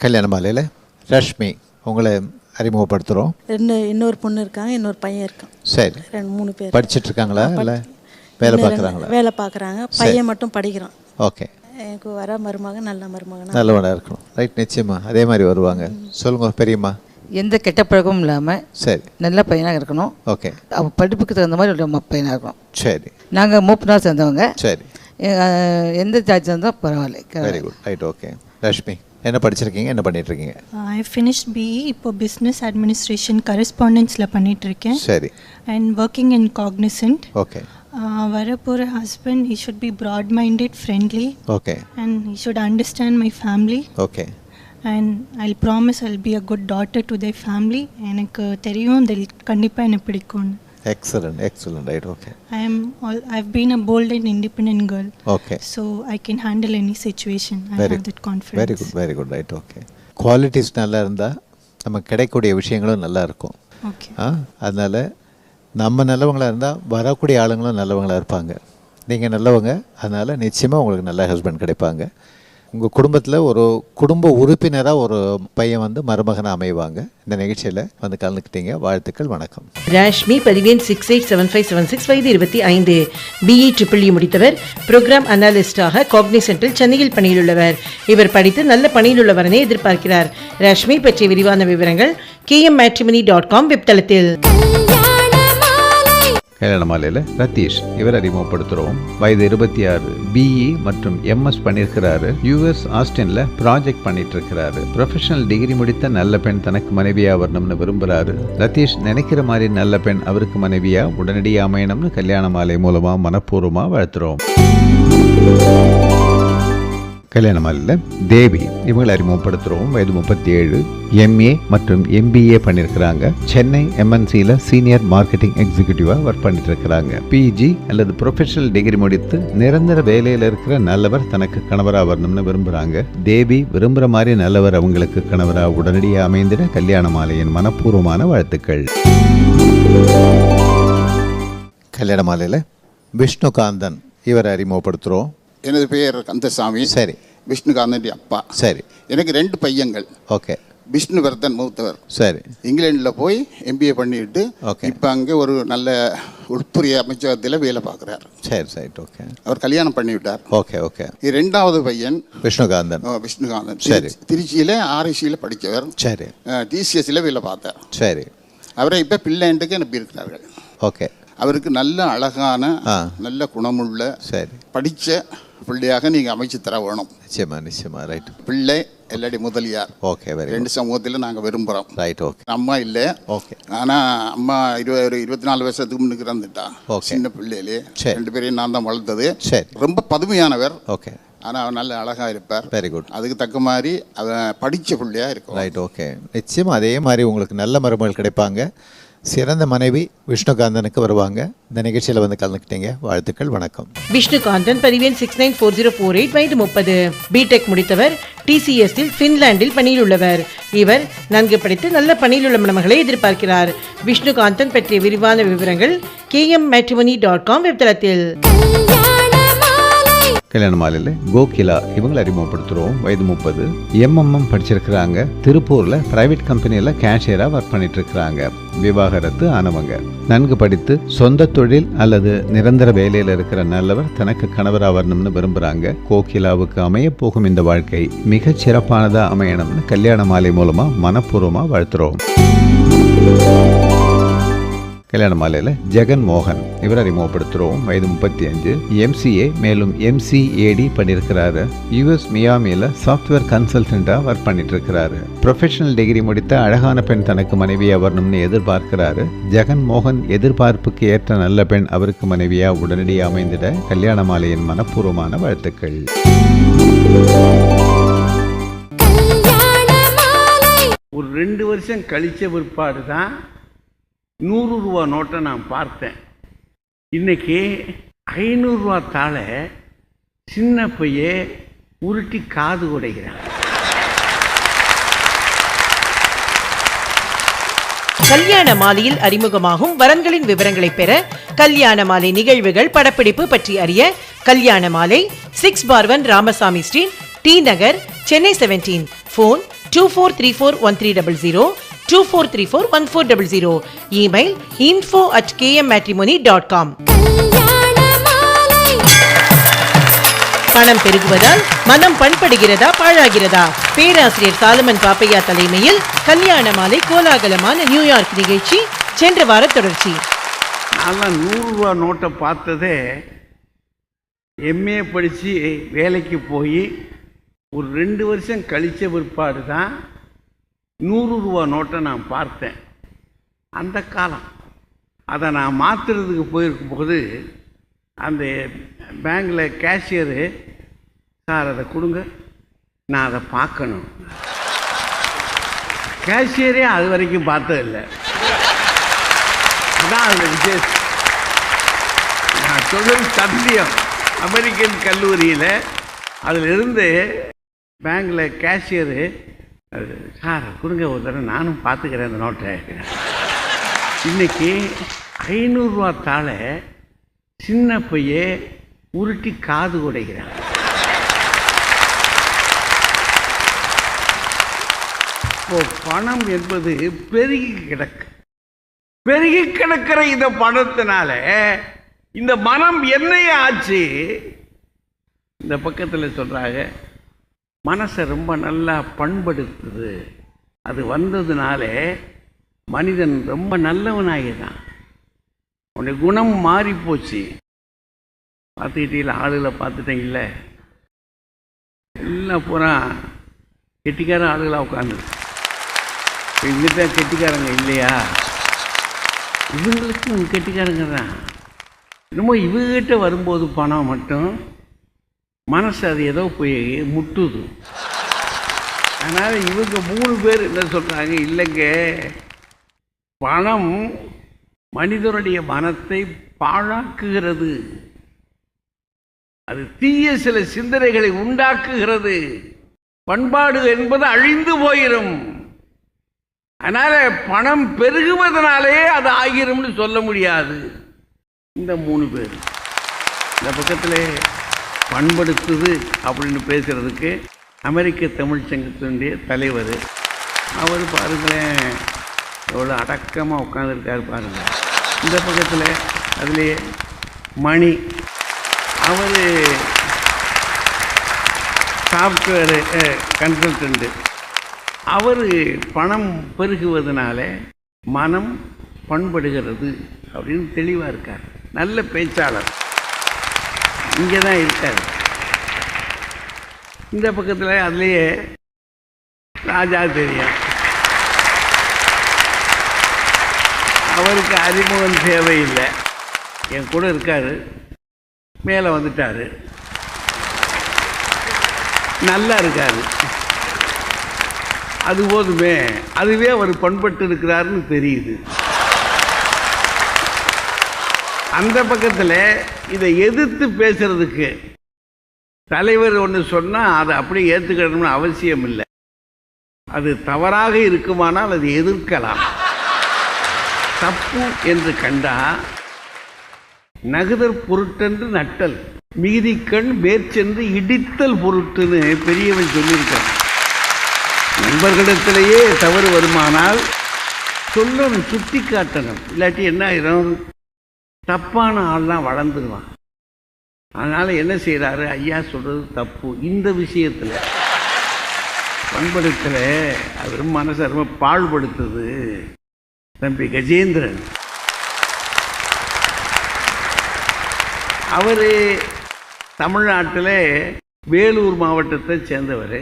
கல்யாண மாலையில் ரஷ்மி உங்களை அறிமுகப்படுத்துகிறோம். இன்னொரு பொண்ணு இருக்காங்க, இன்னொரு பையன் இருக்கான். சரி, 3 பேர் படிச்சுட்டு இருக்காங்களா இல்லை வேலை பார்க்குறாங்களா? வேலை பார்க்குறாங்க. பையன் மட்டும் படிக்கிறான். ஓகே. எனக்கு வர மருமக நல்ல மருமகனா நல்லவனாக இருக்கணும். ரைட், நிச்சயமா அதே மாதிரி வருவாங்க. சொல்லுங்க பெரியம்மா. எந்த கெட்ட பழக்கமும் இல்லாமல் சரி, நல்ல பையனாக இருக்கணும். ஓகே. அவன் படிப்புக்கு தகுந்த மாதிரி ஒரு பையனாக இருக்கணும். சரி, நாங்கள் மூப்பனாக சேர்ந்தவங்க. சரி, எந்த ஜாதி சேர்ந்தால் பரவாயில்ல. Very good. Right, okay. Rashmi என்ன படிச்சிருக்கீங்க, என்ன பண்ணிட்டு இருக்கீங்க? I finished BE. இப்போ பிஸ்னஸ் அட்மினிஸ்ட்ரேஷன் கரஸ்பாண்டன்ஸில் பண்ணிகிட்ருக்கேன். சரி. And working in Cognizant. Okay. வரப்போகிற husband he should be broad minded, friendly. Okay. And he should understand my family. Okay. And I promise I be a good daughter to their family. எனக்கு தெரியும் கண்டிப்பாக எனக்கு பிடிக்கும்னு. Excellent, excellent. Right, okay. I've been a bold and independent girl. Okay. So I can handle any situation. I have that confidence. Very good, very good. Right, okay. Qualities நல்லா இருந்தால் நமக்கு கிடைக்கக்கூடிய விஷயங்களும் நல்லா இருக்கும். Okay. அதனால் நம்ம நல்லவங்களாக இருந்தால் வரக்கூடிய ஆளுங்களும் நல்லவங்களாக இருப்பாங்க. நீங்கள் நல்லவங்க, அதனால் நிச்சயமாக உங்களுக்கு நல்ல ஹஸ்பண்ட் கிடைப்பாங்க. உங்கள் குடும்பத்தில் ஒரு குடும்ப உறுப்பினராக ஒரு பையன் வந்து மருமகனாக அமைவாங்க. இந்த நிகழ்ச்சியில் வந்து கலந்துக்கிட்டீங்க. வாழ்த்துக்கள், வணக்கம். ராஷ்மி பதிவேன் 687576 வயது 25, பிஇ ட்ரிபிள் முடித்தவர், ப்ரோக்ராம் அனாலிஸ்டாக காக்னிசென்டில் சென்னையில் பணியில் உள்ளவர். இவர் படித்து நல்ல பணியில் உள்ளவரனை எதிர்பார்க்கிறார். ராஷ்மி பற்றிய விரிவான விவரங்கள் kmmatrimony.com வெப்தளத்தில். கல்யாண மாலையில் ரதீஷ் இவர் அறிமுகப்படுத்துகிறோம். வயது 26, பிஇ மற்றும் எம்எஸ் பண்ணியிருக்கிறாரு. யூஎஸ் ஆஸ்டின்ல ப்ராஜெக்ட் பண்ணிட்டு இருக்கிறாரு. ப்ரொஃபஷனல் டிகிரி முடித்த நல்ல பெண் தனக்கு மனைவியா வரணும்னு விரும்புகிறாரு. ரதீஷ் நினைக்கிற மாதிரி நல்ல பெண் அவருக்கு மனைவியா உடனடியாக அமையணும்னு கல்யாண மாலை மூலமாக மனப்பூர்வமாக வாழ்த்துறோம். கல்யாண மாலையில் தேவி இவங்களை அறிமுகப்படுத்துகிறோம். வயது 37, எம்ஏ மற்றும் எம்பிஏ பண்ணியிருக்கிறாங்க. சென்னை எம்என்சியில் சீனியர் மார்க்கெட்டிங் எக்ஸிக்யூட்டிவாக ஒர்க் பண்ணிட்டு இருக்கிறாங்க. பிஜி அல்லது ப்ரொஃபஷனல் டிகிரி முடித்து நிரந்தர வேலையில் இருக்கிற நல்லவர் தனக்கு கணவராக வரணும்னு விரும்புகிறாங்க. தேவி விரும்புகிற மாதிரி நல்லவர் அவங்களுக்கு கணவராக உடனடியாக அமைந்திட கல்யாண மாலையின் மனப்பூர்வமான வாழ்த்துக்கள். கல்யாண மாலையில் விஷ்ணுகாந்தன் இவரை அறிமுகப்படுத்துகிறோம். எனது பெயர் கந்தசாமி. சரி. விஷ்ணுகாந்தன் அப்பா. சரி. எனக்கு 2 பையன்கள். ஓகே. விஷ்ணுவர்தன் மூத்தவர். சரி. இங்கிலாண்டில் போய் எம்பிஏ பண்ணிட்டு ஓகே. இப்போ அங்கே ஒரு நல்ல உள்துறை அமைச்சகத்தில் வேலை பார்க்குறார். சரி, சரி, ஓகே. அவர் கல்யாணம் பண்ணிவிட்டார். Okay, okay. 2வது பையன் விஷ்ணுகாந்தன். விஷ்ணுகாந்தன். சரி. திருச்சியில் ஆர்ஐசியில் படித்தவர். சரி. டிசிஎஸ்சில் வேலை பார்த்தார். சரி. அவரை இப்போ பிள்ளைண்டுக்கு அனுப்பியிருக்கிறார்கள். ஓகே. அவருக்கு நல்ல அழகான நல்ல குணமுள்ள சரி படித்த பிள்ளையாக நீங்கள் அமைச்சு தர வேணும். நிச்சயமா, நிச்சயமா. ரைட். பிள்ளை எல்லாடி முதலியார். ஓகே. வெரி 2 சமூகத்தில் நாங்கள் விரும்புகிறோம். Right, okay. அம்மா இல்லை. ஓகே. ஆனால் அம்மா 24 வருஷத்துக்கு முன்னுக்கு இறந்துட்டா. ஓகே. சின்ன பிள்ளையிலே சரி. 2 பேரையும் நான் தான் வளர்த்தது. சரி. ரொம்ப பதுமையானவர். ஓகே. ஆனால் அவர் நல்ல அழகாக இருப்பார். Very good. அதுக்கு தக்க மாதிரி அவன் படித்த பிள்ளையாக இருக்கும். Right, okay. நிச்சயமாக அதே மாதிரி உங்களுக்கு நல்ல மருமகள் கிடைப்பாங்க. சிறந்த மனைவி விஷ்ணுகாந்தனுக்கு வருவாங்க. இந்த நிகழ்ச்சியில் வந்து கலந்துக்கிட்டீங்க. வாழ்த்துக்கள், வணக்கம். விஷ்ணுகாந்தன் பதிவேன் 694048 வயது 30, பிடெக் முடித்தவர், டிசிஎஸ்ஸில் பின்லாண்டில் பணியில் உள்ளவர். இவர் நன்கு படித்து நல்ல பணியில் உள்ள மணமகளை எதிர்பார்க்கிறார். விஷ்ணுகாந்தன் பற்றிய விரிவான விவரங்கள் kmmatrimony.com வெப்தளத்தில். கல்யாண மாலையில் கோகிலா இவங்களை அறிமுகப்படுத்துகிறோம். வயது 30, எம்எம்எம் படிச்சிருக்கிறாங்க. திருப்பூரில் பிரைவேட் கம்பெனியில் கேஷியராக ஒர்க் பண்ணிட்டு இருக்கிறாங்க. விவாகரத்து ஆனவங்க. நன்கு படித்து சொந்த தொழில் அல்லது நிரந்தர வேலையில் இருக்கிற நல்லவர் தனக்கு கணவராக வரணும்னு விரும்புகிறாங்க. கோகிலாவுக்கு அமைய போகும் இந்த வாழ்க்கை மிகச் சிறப்பானதாக அமையணும்னு கல்யாண மாலை மூலமாக மனப்பூர்வமாக வாழ்த்துறோம். கல்யாண மாலையில் ஜெகன் மோகன் இவர் அறிமுகப்படுத்துகிறோம். வயது 35, எம்சிஏ மேலும் எம்சிஏடி பண்ணியிருக்கிறாரு. யூஎஸ் மியாமியில் சாஃப்ட்வேர் கன்சல்டண்ட்டாக ஒர்க் பண்ணிட்டு இருக்கிறாரு. ப்ரொஃபஷனல் டிகிரி முடித்த அழகான பெண் தனக்கு மனைவியாக வரணும்னு எதிர்பார்க்கிறாரு. ஜெகன் மோகன் எதிர்பார்ப்புக்கு ஏற்ற நல்ல பெண் அவருக்கு மனைவியாக உடனடியாக அமைந்திட கல்யாண மாலையின் மனப்பூர்வமான வாழ்த்துக்கள். ஒரு 2 வருஷம் கழிச்ச பிற்பாடு தான் 100 ரூபா நோட்டை நான் பார்த்தேன். இன்னைக்கு 500 ரூபா தாளை சின்ன பைய உருட்டி காது உடைகிறான். கல்யாண மாலையில் அறிமுகமாகும் வரன்களின் விவரங்களை பெற கல்யாண மாலை நிகழ்வுகள் படப்பிடிப்பு பற்றி அறிய கல்யாண மாலை 6/1 ராமசாமி ஸ்ட்ரீட், டி நகர், சென்னை 17. ஃபோன் 24341300, 24341400. Email info@kmmatrimony.com. பணம் பெருகுவதால் மனம் பண்படுகிறதா பாழாகிறதா? பேராசிரியர் சாலமன் பாப்பையா தலைமையில் கல்யாண மாலை கோலாகலமான நியூயார்க் நிகழ்ச்சி சென்ற வார தொடர்ச்சி. நான் 100 ரூபா நோட்டை பார்த்ததே எம்ஏ படித்து வேலைக்கு போய் ஒரு 2 வருஷம் கழித்த பிற்பாடு தான் 100 ரூபா நோட்டை நான் பார்த்தேன். அந்த காலம் அதை நான் மாற்றுறதுக்கு போயிருக்கும்போது அந்த பேங்கில் கேஷியரு, சார் அதை கொடுங்க, நான் அதை பார்க்கணும். கேஷியரே அது வரைக்கும் பார்த்ததில்லை. அதான் அதில் விசேஷம். நான் சொல்கிறது சத்தியம். அமெரிக்கன் கல்லூரியில் அதிலிருந்து பேங்கில் கேஷியரு, சார் கொடுங்க ஒரு தடவை நானும் பார்த்துக்கிறேன் அந்த நோட்டை. இன்றைக்கி 500 ரூபா தாளை சின்ன பைய உருட்டி காது உடைக்கிறான். இப்போ பணம் என்பது பெருகி கிடக்கிற இந்த பணத்தினால இந்த மனம் என்னைய ஆச்சு. இந்த பக்கத்தில் சொல்றாங்க, மனசை ரொம்ப நல்லா பண்படுத்துது. அது வந்ததுனால மனிதன் ரொம்ப நல்லவனாகிதான். உன்னுடைய குணம் மாறி போச்சு. பார்த்துக்கிட்டீங்களா? ஆளுகளை பார்த்துட்டீங்கல்ல, எல்லாம் பூரா கெட்டிக்கார ஆளுகளாக உட்காந்து. இவங்க தான் கெட்டிக்காரங்க இல்லையா? இவங்களுக்கும் கெட்டிக்காரங்க தான். இன்னமும் இவங்ககிட்ட வரும்போது பணம் மட்டும் மனசு அது ஏதோ போய் முட்டுது. அதனால் இவங்க 3 பேர் என்ன சொல்கிறாங்க, இல்லைங்க, பணம் மனிதனுடைய மனத்தை பாழாக்குகிறது, அது தீய சில சிந்தனைகளை உண்டாக்குகிறது, பண்பாடு என்பது அழிந்து போயிடும். அதனால பணம் பெருகுவதனாலே அது ஆகிரும்னு சொல்ல முடியாது. இந்த 3 பேர் இந்த பக்கத்தில் பண்படுத்துது அப்படின்னு பேசுறதுக்கு அமெரிக்க தமிழ் சங்கத்தினுடைய தலைவர், அவர் பாருங்களேன் எவ்வளோ அடக்கமாக உட்காந்துருக்காரு பாருங்கள். இந்த பக்கத்தில் அதுலேயே மணி, அவர் சாஃப்ட்வேரு கன்சல்டண்ட்டு, அவர் பணம் பெருகுவதனால மனம் பண்படுகிறது அப்படின்னு தெளிவாக இருக்கார். நல்ல பேச்சாளர். இங்கே தான் இருக்கார். இந்த பக்கத்தில் அதுலேயே ராஜா தெரியும், அவருக்கு அறிமுகம் தேவையில்லை, என் கூட இருக்கார், மேலே வந்துட்டார், நல்லா இருக்கார், அது போதுமே, அதுவே அவர் பண்பட்டு இருக்கிறாருன்னு தெரியுது. அந்த பக்கத்தில் இதை எதிர்த்து பேசுறதுக்கு தலைவர் ஒன்று சொன்னால் அதை அப்படியே ஏற்றுக்கணும்னு அவசியம் இல்லை. அது தவறாக இருக்குமானால் அது எதிர்க்கலாம். தப்பு என்று கண்டா நகுதற் பொருட்டென்று நட்டல், மீதிக்கண் மேற்சென்று இடித்தல் பொருட்டுன்னு பெரியவன் சொல்லியிருக்கான். நண்பர்களிடத்திலேயே தவறு வருமானால் சொல்லணும், சுட்டி காட்டணும். இல்லாட்டி என்ன ஆயிரும், தப்பான ஆள்லாம் வளர்ந்துருவான். அதனால் என்ன செய்கிறாரு, ஐயா சொல்கிறது தப்பு. இந்த விஷயத்தில் பண்படுத்தல அது ரொம்ப மனசை ரொம்ப பாழ்படுத்துது. தம்பி கஜேந்திரன் அவர் தமிழ்நாட்டில் வேலூர் மாவட்டத்தை சேர்ந்தவர்.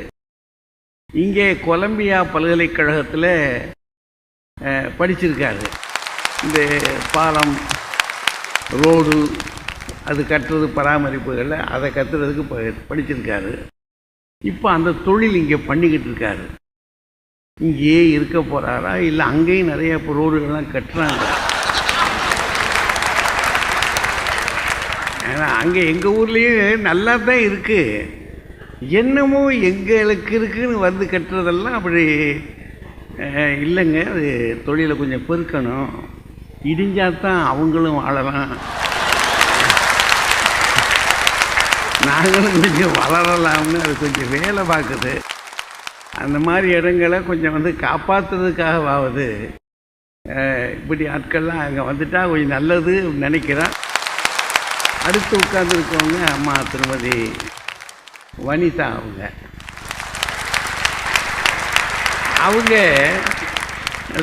இங்கே கொலம்பியா பல்கலைக்கழகத்தில் படிச்சிருக்காரு. இந்த பாலம், ரோடு அது கட்டுறது, பராமரிப்புகளில் அதை கட்டுறதுக்கு படிச்சிருக்காரு. இப்போ அந்த தொழில் இங்கே பண்ணிக்கிட்டு இருக்காரு. இங்கேயே இருக்க போகிறாரா இல்லை அங்கேயும் நிறைய இப்போ ரோடுகள்லாம் கட்டுறாங்க. ஏன்னா அங்கே எங்கள் ஊர்லேயும் நல்லா தான் இருக்குது, என்னமோ எங்களுக்கு இருக்குன்னு வந்து கட்டுறதெல்லாம் அப்படி இல்லைங்க. அது தொழிலை கொஞ்சம் பெருக்கணும், இடிஞ்சாதான் அவங்களும் வாழலாம், நாங்களும் கொஞ்சம் வளரலாம்னு அது கொஞ்சம் வேலை பார்க்குது. அந்த மாதிரி இடங்களை கொஞ்சம் வந்து காப்பாற்றுறதுக்காகவாவது இப்படி ஆட்கள்லாம் அங்கே வந்துட்டால் கொஞ்சம் நல்லது நினைக்கிறேன். அடுத்து உட்கார்ந்துருக்கவங்க அம்மா திருமதி வனிதா. அவங்க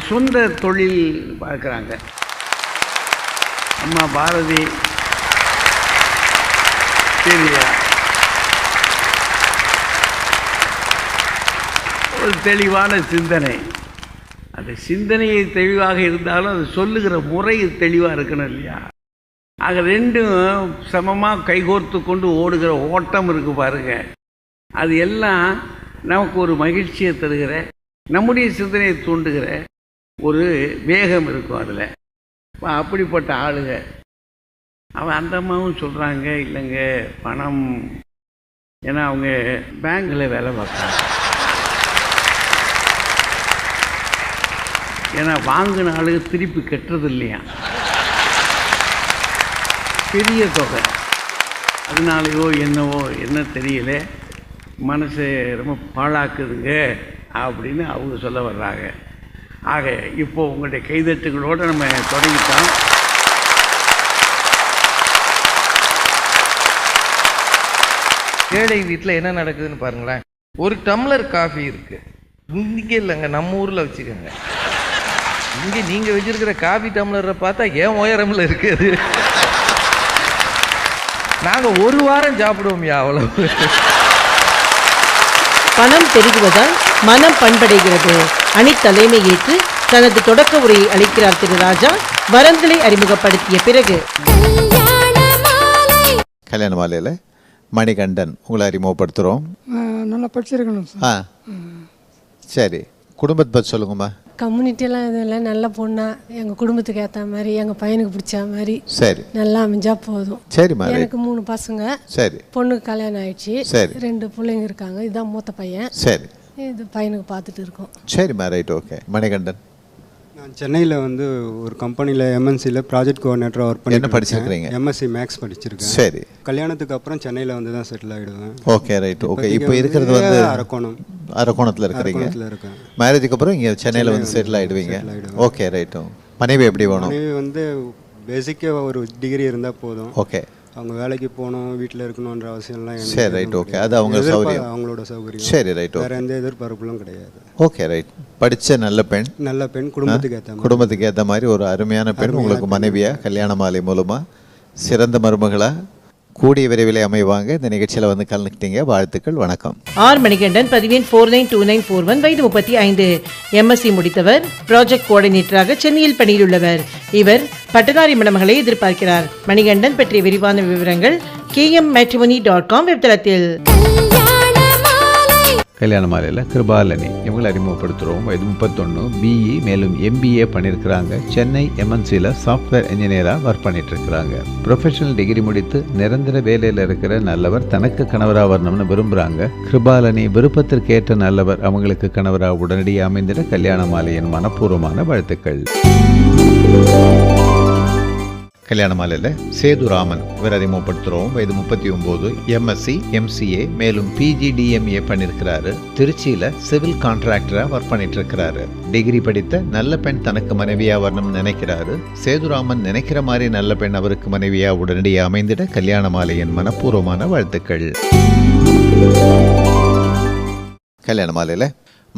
சொந்த தொழில் பார்க்குறாங்க. அம்மா பாரதி சரியா ஒரு தெளிவான சிந்தனை. அந்த சிந்தனையை தெளிவாக இருந்தாலும் அது சொல்லுகிற முறை தெளிவாக இருக்கணும் இல்லையா? ஆக ரெண்டும் சமமாக கைகோர்த்து கொண்டு ஓடுகிற ஓட்டம் இருக்கு பாருங்க. அது எல்லாம் நமக்கு ஒரு மகிழ்ச்சியை தருகிற, நம்முடைய சிந்தனையை தூண்டுகிற ஒரு வேகம் இருக்கும் அதில். அப்படிப்பட்ட ஆளுங்க அவன் அந்த அம்மாவும் சொல்கிறாங்க, இல்லைங்க பணம், ஏன்னா அவங்க பேங்கில் வேலை பார்க்குறாங்க. ஏன்னா வாங்கின ஆளுங்க திருப்பி கட்டுறது இல்லையா, பெரிய தொகை. அதனாலையோ என்னவோ என்ன தெரியல, மனசை ரொம்ப பாழாக்குதுங்க அப்படின்னு அவங்க சொல்ல வர்றாங்க. ஆக இப்போது உங்களுடைய கைதட்டுகளோடு நம்ம தொடங்கிட்டோம். ஏழை வீட்டில் என்ன நடக்குதுன்னு பாருங்களேன். ஒரு டம்ளர் காஃபி இருக்குது, இங்கே இல்லைங்க நம்ம ஊரில் வச்சுக்கோங்க. இங்கே நீங்கள் வச்சுருக்கிற காஃபி டம்ளரை பார்த்தா ஏன் உயரமில் இருக்குது. நாங்கள் ஒரு வாரம் சாப்பிடுவோம்யா, அவ்வளவு. பணம் பெருகுவதால் மனம் பண்படைகிறது. அணி தலைமை ஏற்று தனது தொடக்க உரையை அளிக்கிறார் திரு ராஜா. வரன்களை அறிமுகப்படுத்திய பிறகு கல்யாண மாலையில் மணிகண்டன் உங்களை அறிமுகப்படுத்துகிறோம். நல்லா படிச்சிருக்கணும் சார். சரி, குடும்பத்தை பற்றி சொல்லுங்கம்மா. கம்யூனிட்டியெல்லாம் எதுவும் இல்லை, நல்ல பொண்ணா எங்கள் குடும்பத்துக்கு ஏற்ற மாதிரி, எங்கள் பையனுக்கு பிடிச்ச மாதிரி சரி நல்லா அமைஞ்சா போதும். சரிம்மா. எனக்கு 3 பசங்க. சரி. பொண்ணுக்கு கல்யாணம் ஆயிடுச்சு. சரி. 2 பிள்ளைங்க இருக்காங்க. இதுதான் மூத்த பையன். சரி. இது பையனுக்கு பார்த்துட்டு இருக்கோம். சரிம்மா, ரைட், ஓகே. மணிகண்டன், நான் சென்னையில் வந்து ஒரு கம்பெனியில் எம்என்சியில் ப்ராஜெக்ட் கோஆர்டினேட்டராக ஒர்க் பண்ணி. என்ன படிச்சிருக்கிறீங்க? எம்எஸ்சி மேக்ஸ் படிச்சிருக்கேன். சரி. கல்யாணத்துக்கு அப்புறம் சென்னையில் வந்து தான் செட்டில் ஆகிடுவேன். Okay, right, okay. இப்போ இருக்கிறது வந்து அரக்கோணத்தில் இருக்கிறீங்க. இருக்கேன். மேரேஜுக்கு அப்புறம் இங்கே சென்னையில் வந்து செட்டில் ஆகிடுவீங்க. Okay, right. மனைவி எப்படி வேணும்? மனைவி வந்து பேசிக்காக ஒரு டிகிரி இருந்தால் போதும். ஓகே. அவங்க வேலைக்கு போகணும், வீட்டில் இருக்கணுன்ற அவசியம்லாம். சரி, ரைட், ஓகே. அது அவங்க சௌகரியம், அவங்களோட சௌகரியம். சரி, ரைட், வேறு எந்த எதிர்பார்ப்புகளும் கிடையாது. Okay, right. படித்த நல்ல பெண், குடும்பத்துக்கு ஏற்ற மாதிரி ஒரு அருமையான பெண் உங்களுக்கு மனைவியாக கல்யாண மாலை மூலமாக சிறந்த மருமகளாக கூடிய விரைவில் அமைவாங்க. இந்த நிகழ்ச்சியில் வந்து கலந்துக்கிட்டீங்க, வாழ்த்துக்கள், வணக்கம். ஆர் மணிகண்டன், பதிவெண் 492941, வயது 35, எம்எஸ்சி முடித்தவர், ப்ராஜெக்ட் கோஆர்டினேட்டராக சென்னையில் பணியில் உள்ளவர். இவர் பட்டதாரி மணமகளை எதிர்பார்க்கிறார். மணிகண்டன் பற்றிய விரிவான விவரங்கள் kmmatrimony.com வெப்தளத்தில். கல்யாண மாலையில் கிருபாலனி இவங்களை அறிமுகப்படுத்துகிறோம். வயது 31, பிஇ மேலும் எம்பிஏ பண்ணியிருக்கிறாங்க. சென்னை எம்என்சியில் சாஃப்ட்வேர் இன்ஜினியராக ஒர்க் பண்ணிட்டு இருக்கிறாங்க. ப்ரொஃபஷனல் டிகிரி முடித்து நிரந்தர வேலையில் இருக்கிற நல்லவர் தனக்கு கணவராக வரணும்னு விரும்புகிறாங்க. கிருபாலனி விருப்பத்திற்கேற்ற நல்லவர் அவங்களுக்கு கணவராக உடனடியாக அமைந்திட கல்யாண மாலையின் மனப்பூர்வமான வாழ்த்துக்கள். கல்யாண மாலையில் சேதுராமன் இவர் அறிமுகப்படுத்துகிறோம். வயது 39, எம்எஸ்சி எம்சிஏ மேலும் பிஜிடிஎம்ஏ பண்ணியிருக்கிறாரு. திருச்சியில் சிவில் கான்ட்ராக்டராக ஒர்க் பண்ணிட்டு இருக்கிறாரு. டிகிரி படித்த நல்ல பெண் தனக்கு மனைவியாக வரணும்னு நினைக்கிறாரு. சேதுராமன் நினைக்கிற மாதிரி நல்ல பெண் அவருக்கு மனைவியாக உடனடியாக அமைந்திட கல்யாண மாலையின் மனப்பூர்வமான வாழ்த்துக்கள். கல்யாண மாலையில்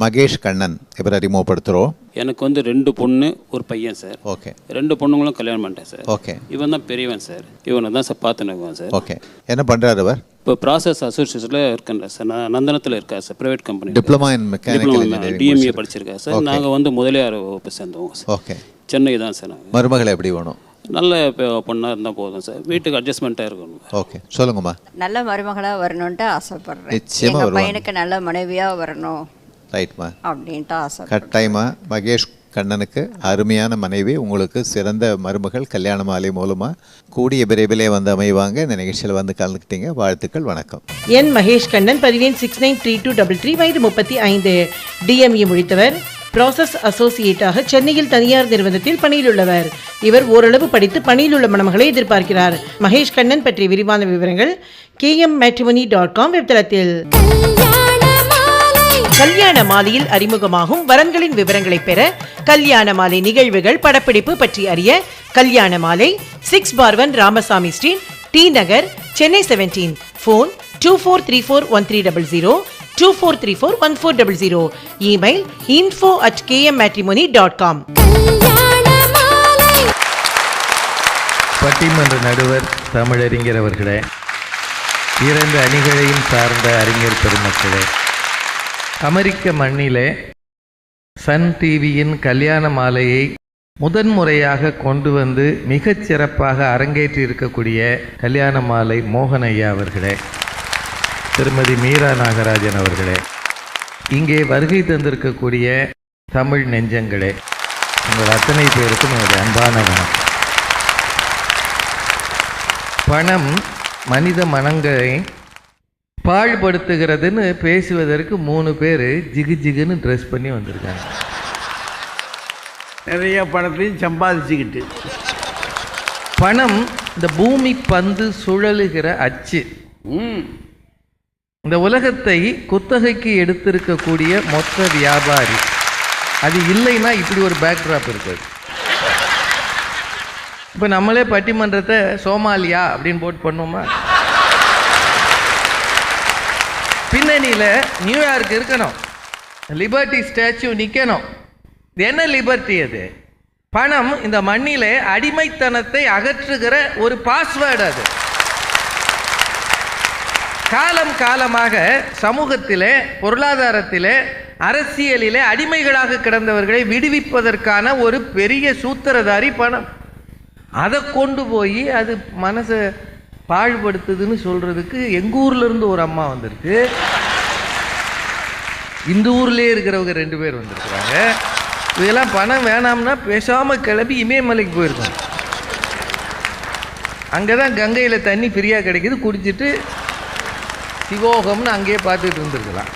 மகேஷ் கண்ணன் இவர் அறிமுகப்படுத்துகிறோம். எனக்கு வந்து 2 பொண்ணு ஒரு பையன் சார். ஓகே. 2 பொண்ணுங்களும் கல்யாணம் பண்ணிட்டேன் சார். ஓகே. இவன் தான் பெரியவன் சார். இவனை தான் சார் பார்த்துனுக்குவேன் சார். ஓகே. என்ன பண்ணுறாரு அவர்? இப்போ ப்ராசஸ் அசோசியேஷனில் இருக்கேன் சார். நந்தனத்தில் இருக்கார் sir, private company. Diploma in mechanical DMA படிச்சிருக்காரு சார். நாங்கள் வந்து முதலியார் வகுப்பு சேர்ந்தோம் சார். ஓகே. சென்னை தான் சார். நாங்கள் மருமகளை எப்படி வேணும்? நல்ல பொண்ணாக இருந்தால் போதும் சார், வீட்டுக்கு அட்ஜஸ்ட்மெண்ட்டாக இருக்கணும். ஓகே, சொல்லுங்கம்மா. நல்ல மருமகளாக வரணுன்ட்டு ஆசைப்படுறேன். நிச்சயமாக எங்கள் பையனுக்கு நல்ல மனைவியாக வரணும் ரைட்மா அப்படின்ட்டு ஆசை. கட்டாயமா மகேஷ் கண்ணனுக்கு அருமையான மனைவி, உங்களுக்கு சிறந்த மருமகள் கல்யாண மாலை மூலமாக கூடிய விரைவிலே வந்து அமைவாங்க. இந்த நிகழ்ச்சியில் வந்து கலந்துக்கிட்டீங்க, வாழ்த்துக்கள், வணக்கம். என் மகேஷ் கண்ணன், பதிவெண் 693233, வயது 35, டிஎம்இ முடித்தவர், ப்ராசஸ் அசோசியேட்டாக சென்னையில் தனியார் நிறுவனத்தில் பணியில் உள்ளவர். இவர் ஓரளவு படித்து பணியில் உள்ள மணமகளை எதிர்பார்க்கிறார். மகேஷ் கண்ணன் பற்றிய விரிவான விவரங்கள் kmmatrimony.com வெப்தளத்தில். கல்யாண மாலையில் அறிமுகமாகும் வரன்களின் விவரங்களை பெற கல்யாண மாலை நிகழ்வுகள் படப்பிடிப்பு பற்றி அறிய கல்யாண மாலை 6/1 ராமசாமி ஸ்ட்ரீட், டி நகர், சென்னை 17. ஃபோன் 24341300, 24341400. Email info@kmmatrimony.com. பட்டிமன்ற நடுவர் தமிழறிஞர் அவர்களே, இரண்டு அணிகளையும் சார்ந்த அறிஞர் பெருமக்களே, அமெரிக்க மண்ணிலே சன் டிவியின் கல்யாண மாலையை முதன்முறையாக கொண்டு வந்து மிகச் சிறப்பாக அரங்கேற்றி இருக்கக்கூடிய கல்யாண மாலை மோகன் ஐயா அவர்களே, திருமதி மீரா நாகராஜன் அவர்களே, இங்கே வருகை தந்திருக்கக்கூடிய தமிழ் நெஞ்சங்களே, உங்கள் அத்தனை பேருக்கும் என்னுடைய அன்பான வணக்கம். பணம் மனித மனங்களை பாழ்படுத்துகிறதுன்னு பேசுவதற்கு 3 பேர் ஜிகு ஜிகுன்னு ட்ரெஸ் பண்ணி வந்திருக்காங்க. நிறைய பணத்தையும் சம்பாதிச்சுக்கிட்டு. பணம் இந்த பூமி பந்து சுழலுகிற அச்சு. இந்த உலகத்தை குத்தகைக்கு எடுத்திருக்கக்கூடிய மொத்த வியாபாரி. அது இல்லைன்னா இப்படி ஒரு பேக்ட்ராப் இருக்காது. இப்போ நம்மளே பட்டிமன்றத்தை சோமாலியா அப்படின்னு போட்டு பண்ணுவோமா? பின்னணியில் நியூயார்க் இருக்கணும், லிபர்ட்டி ஸ்டாச்சு நிற்கணும். என்ன லிபர்ட்டி? அது பணம் இந்த மண்ணிலே அடிமைத்தனத்தை அகற்றுகிற ஒரு பாஸ்வேர்டு. அது காலம் காலமாக சமூகத்திலே, பொருளாதாரத்திலே, அரசியலிலே அடிமைகளாக கிடந்தவர்களை விடுவிப்பதற்கான ஒரு பெரிய சூத்திரதாரி பணம். அதை கொண்டு போய் அது மனசை பாழ்படுத்துதுன்னு சொல்கிறதுக்கு எங்கள் ஊர்லேருந்து ஒரு அம்மா வந்திருக்கு, இந்த ஊர்லேயே இருக்கிறவங்க 2 பேர் வந்திருக்கிறாங்க. இதெல்லாம் பணம் வேணாம்னா பேசாமல் கிளம்பி இமயமலைக்கு போயிருக்கோம். அங்கே தான் கங்கையில் தண்ணி ஃப்ரீயாக கிடைக்கிது, குடிச்சிட்டு சிவோகம்னு அங்கேயே பார்த்துட்டு இருந்துருக்கலாம்.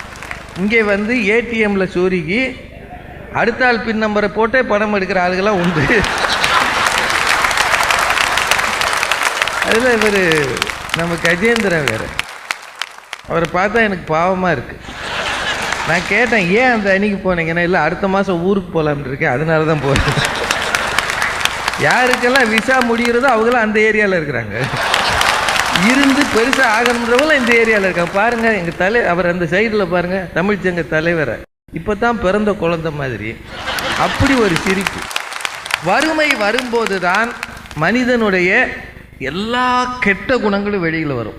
இங்கே வந்து ஏடிஎம்மில் சொருகி அடுத்த ஆள் பின் நம்பரை போட்டே பணம் எடுக்கிற ஆளுகள்லாம் உண்டு. அதில் இவர் நம்ம கஜேந்திரன் வேறு. அவரை பார்த்தா எனக்கு பாவமாக இருக்குது. நான் கேட்டேன், ஏன் அந்த அன்னைக்கு போனீங்கன்னா, இல்லை அடுத்த மாதம் ஊருக்கு போகலாம்னு இருக்கேன், அதனால தான் போகிறேன். யாருக்கெல்லாம் விசா முடிகிறதோ அவங்களாம் அந்த ஏரியாவில் இருக்கிறாங்க. இருந்து பெருசாக ஆகணுன்றவங்களும் இந்த ஏரியாவில் இருக்காங்க. பாருங்கள் எங்கள் அவர் அந்த சைடில் பாருங்கள், தமிழ்ச்சங்க தலைவரை இப்போ தான் பிறந்த குழந்தை மாதிரி அப்படி ஒரு சிரிப்பு. வறுமை வரும்போது தான் மனிதனுடைய எல்லா கெட்ட குணங்களும் வெளியில் வரும்.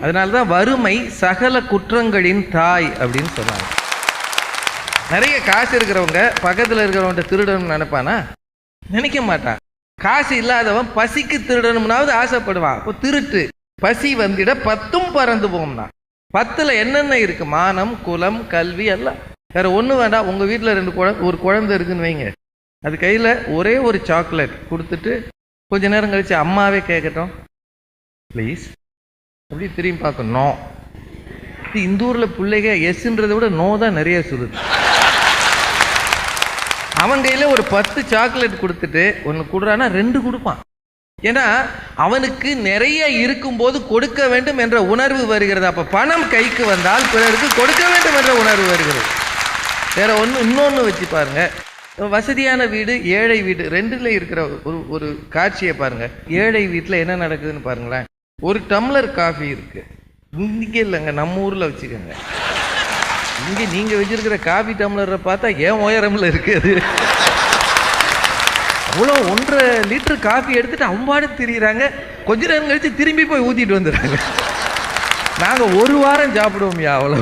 அதனால தான் வறுமை சகல குற்றங்களின் தாய் அப்படின்னு சொன்னாங்க. நிறைய காசு இருக்கிறவங்க பக்கத்தில் இருக்கிறவன்ட்ட திருடணும்னு நினைப்பானா? நினைக்க மாட்டான். காசு இல்லாதவன் பசிக்கு திருடணும்னாவது ஆசைப்படுவான். அப்போ திருட்டு. பசி வந்திட 10ம் பறந்து போகும்னா 10ல் என்னென்ன இருக்கு? மானம், குலம், கல்வி எல்லாம். வேற ஒன்றும் வேண்டாம். உங்கள் வீட்டில் ஒரு குழந்தை இருக்குன்னு வைங்க, அது கையில் ஒரே ஒரு சாக்லேட் கொடுத்துட்டு கொஞ்ச நேரம் கழிச்சு அம்மாவே கேட்கட்டும் ப்ளீஸ், அப்படி திரும்பி பார்க்க நோ. இந்த ஊரில் பிள்ளைங்க எஸ்ன்றதை விட நோ தான் நிறைய சொல்லுது. அவன் கையில் ஒரு 10 சாக்லேட் கொடுத்துட்டு ஒன்று கொடுறான்னா 2 கொடுப்பான். ஏன்னா அவனுக்கு நிறைய இருக்கும்போது கொடுக்க வேண்டும் என்ற உணர்வு வருகிறது. அப்போ பணம் கைக்கு வந்தால் பிறருக்கு கொடுக்க வேண்டும் என்ற உணர்வு வருகிறது. வேற இன்னொன்று வச்சு பாருங்க. வசதியான வீடு, ஏழை வீடு, 2ல இருக்கிற ஒரு காட்சியை பாருங்க. ஏழை வீட்டில் என்ன நடக்குதுன்னு பாருங்களேன். ஒரு டம்ளர் காஃபி இருக்கு. இங்கே இல்லைங்க, நம்ம ஊரில் வச்சுக்கோங்க. இங்கே நீங்கள் வச்சிருக்கிற காஃபி டம்ளரை பார்த்தா ஏன் உயரமில் இருக்குது. அவ்வளோ 1.5 லிட்டர் காஃபி எடுத்துட்டு அம்பாடு திரிகிறாங்க. கொஞ்ச நேரம் கழிச்சு திரும்பி போய் ஊற்றிட்டு வந்துடுறாங்க. நாங்கள் 1 வாரம் சாப்பிடுவோம். அவ்வளோ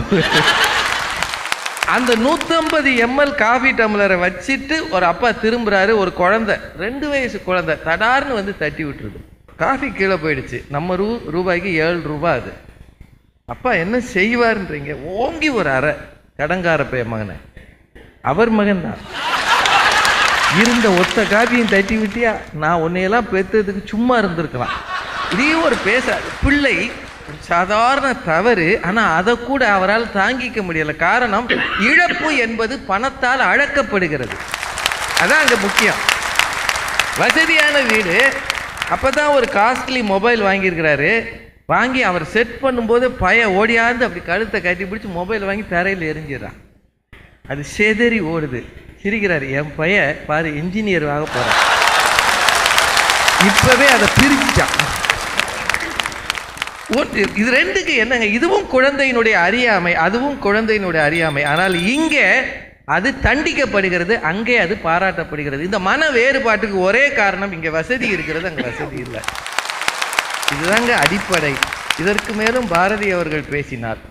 அந்த 150 ml காஃபி டம்ளரை வச்சுட்டு ஒரு அப்பா திரும்புறாரு. ஒரு குழந்தை, 2 வயசு குழந்தை தடார்னு வந்து தட்டி விட்டுருது. காஃபி கீழே போயிடுச்சு. நம்ம ரூபாய்க்கு 7 ரூபாய். அது அப்பா என்ன செய்வார்ன்றீங்க? ஓங்கி ஒரு அறை. கடங்கார பைய மகனை, அவர் மகன் தான். இருந்த ஒத்த காஃபியும் தட்டி விட்டியா? நான் உன்னையெல்லாம் பெற்றதுக்கு சும்மா இருந்திருக்கலாம். இதே ஒரு பிள்ளை சாதாரண தவறு. ஆனால் அதை கூட அவரால் தாங்கிக்க முடியலை. காரணம், இழப்பு என்பது பணத்தால் அழக்கப்படுகிறது. அதான் அங்கே முக்கியம். வசதியான வீடு. அப்போ தான் ஒரு காஸ்ட்லி மொபைல் வாங்கியிருக்கிறாரு. வாங்கி அவர் செட் பண்ணும்போது பையன் ஓடியாந்து அப்படி கழுத்தை கட்டி பிடிச்சி மொபைல் வாங்கி தரையில் எரிஞ்சிடறான். அது செதறி ஓடுது. சிரிக்கிறாரு, என் பையன் பாரு இன்ஜினியர் ஆக போகிறான். இப்போவே அதை பிரிச்சுட்டான். இது ரெண்டுக்கு என்னங்க, இதுவும் குழந்தையினுடைய அறியாமை, அதுவும் குழந்தையினுடைய அறியாமை. ஆனால் இங்கே அது தண்டிக்கப்படுகிறது, அங்கே அது பாராட்டப்படுகிறது. இந்த மன வேறுபாட்டுக்கு ஒரே காரணம், இங்கே வசதி இருக்கிறது, அங்கே வசதி இல்லை. இதுதாங்க அடிப்படை. இதற்கு மேலும் பாரதி அவர்கள் பேசினார்,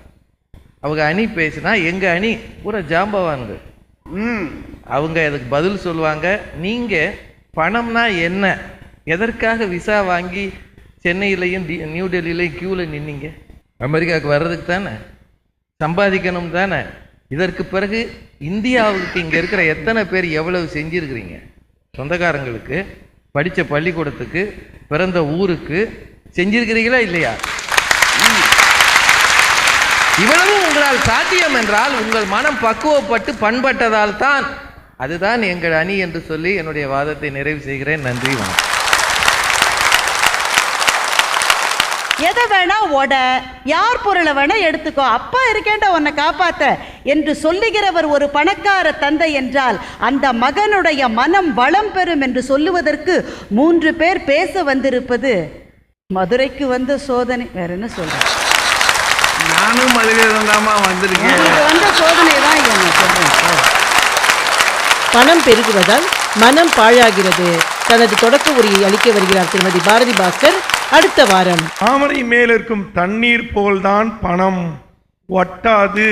அவங்க அணி பேசினா, எங்கள் அணி பூரா ஜாம்பவான்கள். அவங்க அதுக்கு பதில் சொல்லுவாங்க. நீங்கள் பணம்னா என்ன, எதற்காக விசா வாங்கி சென்னையிலையும் நியூ டெல்லியிலையும் க்யூவில் நின்னீங்க? அமெரிக்காவுக்கு வர்றதுக்கு தானே, சம்பாதிக்கணும் தானே. இதற்கு பிறகு இந்தியாவுக்கு இங்கே இருக்கிற எத்தனை பேர் எவ்வளவு செஞ்சுருக்கிறீங்க? சொந்தக்காரங்களுக்கு, படித்த பள்ளிக்கூடத்துக்கு, பிறந்த ஊருக்கு செஞ்சிருக்கிறீங்களா இல்லையா? இவ்வளவு உங்களால் சாத்தியம் என்றால் உங்கள் மனம் பக்குவப்பட்டு பண்பட்டதால் தான். அதுதான் எங்கள் அணி என்று சொல்லி என்னுடைய வாதத்தை நிறைவு செய்கிறேன். நன்றி, வணக்கம். எதை வேணா ஓட, யார் பொருளை வேணா எடுத்துக்கோ, அப்பா இருக்கேன்டா உன்னை காப்பாத்த என்று சொல்லுகிறவர் ஒரு பணக்கார தந்தை என்றால் அந்த மகனுடைய மனம் வளம் பெறும் என்று சொல்லுவதற்கு 3 பேர் பேச வந்திருப்பது மதுரைக்கு வந்த சோதனை. வேற என்ன சொல்றேன், நானும் மதுரையில்தாம்மா வந்திருக்கேன். வந்த சோதனை தான் என்ன சொல்றேன். பணம் பெருகுவதால் மனம் பாழாகிறது. தனது தொடக்க உரையை அளிக்க வருகிறார் திருமதி பாரதி பாஸ்கர். அடுத்த வாரம். தாமரை மேல் இருக்கும் தண்ணீர் போல்தான் பணம், ஒட்டாது.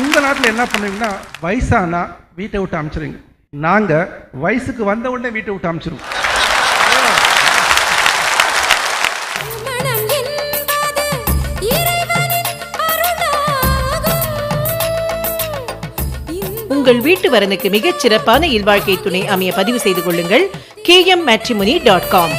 உங்கள் நாட்டில் என்ன பண்ணுவீங்கன்னா, வயசானா வீட்டை விட்டு அனுப்பிச்சிருங்க. நாங்கள் வயசுக்கு வந்த உடனே வீட்டை விட்டு அனுப்பிச்சிருவோம். உங்கள் வீட்டு வரனுக்கு மிகச் சிறப்பான இல்வாழ்க்கை துணை அமைய பதிவு செய்து கொள்ளுங்கள். kmmatrimony.com.